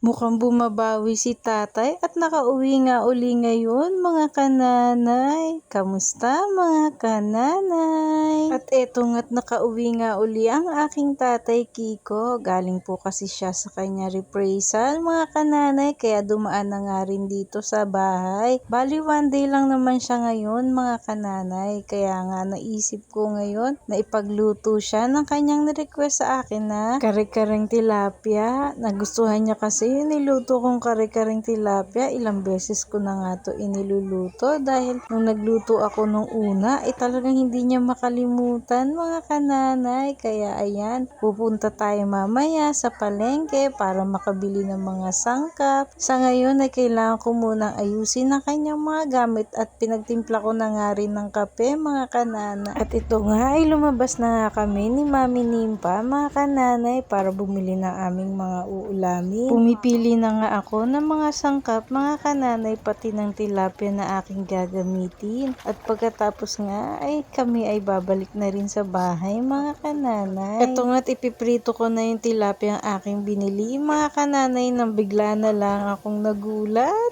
Mukhang bumabawi si tatay at nakauwi nga uli ngayon mga kananay. Kamusta mga kananay? At eto nga't nakauwi nga uli ang aking tatay Kiko. Galing po kasi siya sa kanya reprisal mga kananay, kaya dumaan na nga rin dito sa bahay. Bali 1 day lang naman siya ngayon mga kananay, kaya nga naisip ko ngayon na ipagluto siya ng kanyang request sa akin na kare-kareng tilapia. Nagustuhan niya kasi niluto kong kare-kareng tilapia. Ilang beses ko na nga to iniluluto dahil nung nagluto ako nung una talagang hindi niya makalimutan mga kananay. Kaya ayan, pupunta tayo mamaya sa palengke para makabili ng mga sangkap. Sa ngayon ay kailangan ko munang ayusin ang kanyang mga gamit at pinagtimpla ko na nga rin ng kape mga kananay. At ito nga ay lumabas na nga kami ni Mami Nimpa mga kananay para bumili ng aming mga uulamin. Pumipili na nga ako ng mga sangkap mga kananay, pati ng tilapia na aking gagamitin. At pagkatapos nga ay kami ay babalik na rin sa bahay mga kananay. Ito nga't ipiprito ko na yung tilapia ang aking binili mga kananay, nang bigla na lang akong nagulat.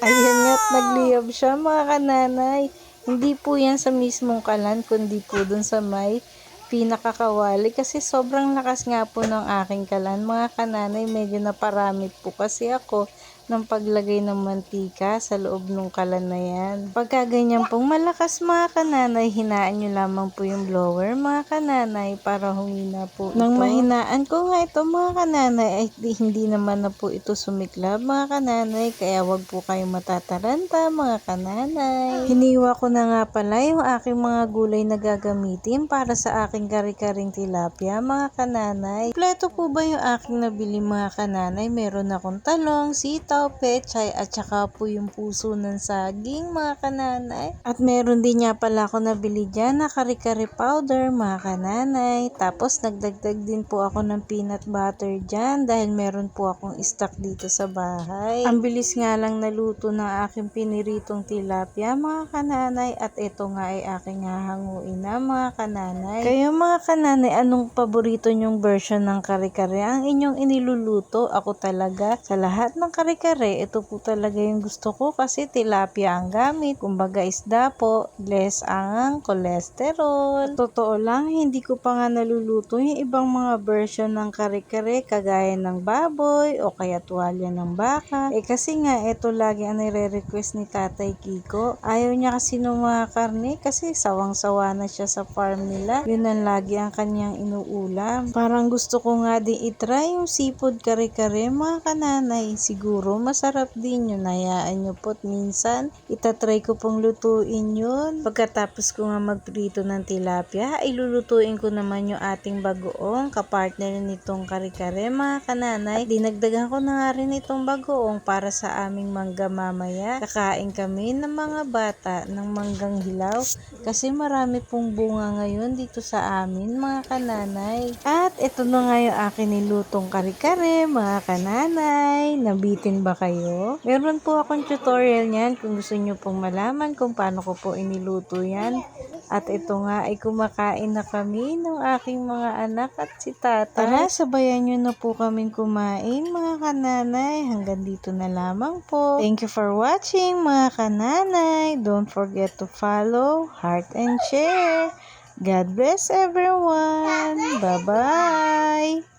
Ayan nga't nagliyab siya mga kananay. Hindi po yan sa mismong kalan kundi po dun sa may pinakakawali kasi sobrang lakas nga po ng aking kalan mga kananay. Medyo naparami po kasi ako ng paglagay ng mantika sa loob ng kalan na yan. Pagka ganyan pong malakas mga kananay, hinaan nyo lamang po yung blower mga kananay para humina po ito. Nang mahinaan ko nga ito mga kananay ay hindi naman na po ito sumiklab mga kananay, kaya wag po kayong matataranta mga kananay. Hiniwa ko na nga pala yung aking mga gulay na gagamitin para sa aking kare-karing tilapia mga kananay. Kompleto po ba yung aking nabili mga kananay? Meron akong talong, sitaw, pechay at saka po yung puso ng saging mga kananay. At meron din nga pala ako nabili dyan na kare-kare powder mga kananay. Tapos nagdagdag din po ako ng peanut butter dyan dahil meron po akong stock dito sa bahay. Ang bilis nga lang naluto ng aking piniritong tilapia mga kananay, at ito nga ay aking hahanguin na mga kananay. Kayo mga kananay, anong paborito nyong version ng kare-kare ang inyong iniluluto? Ako talaga sa lahat ng kare-kare, ito po talaga yung gusto ko kasi tilapia ang gamit. Kumbaga isda po, less ang cholesterol. Totoo lang, hindi ko pa nga naluluto yung ibang mga version ng kare-kare kagaya ng baboy o kaya tuwalya ng baka. Kasi nga ito lagi ang nire-request ni Tatay Kiko. Ayaw niya kasi ng mga karne kasi sawang-sawa na siya sa farm nila. Yun ang lagi ang kanyang inuulam. Parang gusto ko nga din itry yung seafood kare-kare mga kananay. Siguro masarap din yun. Hayaan nyo po't minsan itatry ko pong lutuin yun. Pagkatapos ko nga magprito ng tilapia, ay lulutuin ko naman yung ating bagoong kapartner nitong kare-kare mga kananay. At dinagdagan ko na nga rin itong bagoong para sa aming mangga mamaya. Kakain kami ng mga bata ng manggang hilaw kasi marami pong bunga ngayon dito sa amin mga kananay. At ito na nga yung akin nilutong kare-kare mga kananay. Nabitin ba kayo? Meron po akong tutorial niyan kung gusto nyo pong malaman kung paano ko po iniluto yan. At ito nga ay kumakain na kami ng aking mga anak at si tata. Tara, sabayan nyo na po kaming kumain mga kananay. Hanggang dito na lamang po. Thank you for watching mga kananay. Don't forget to follow, heart and share. God bless everyone. Bye-bye.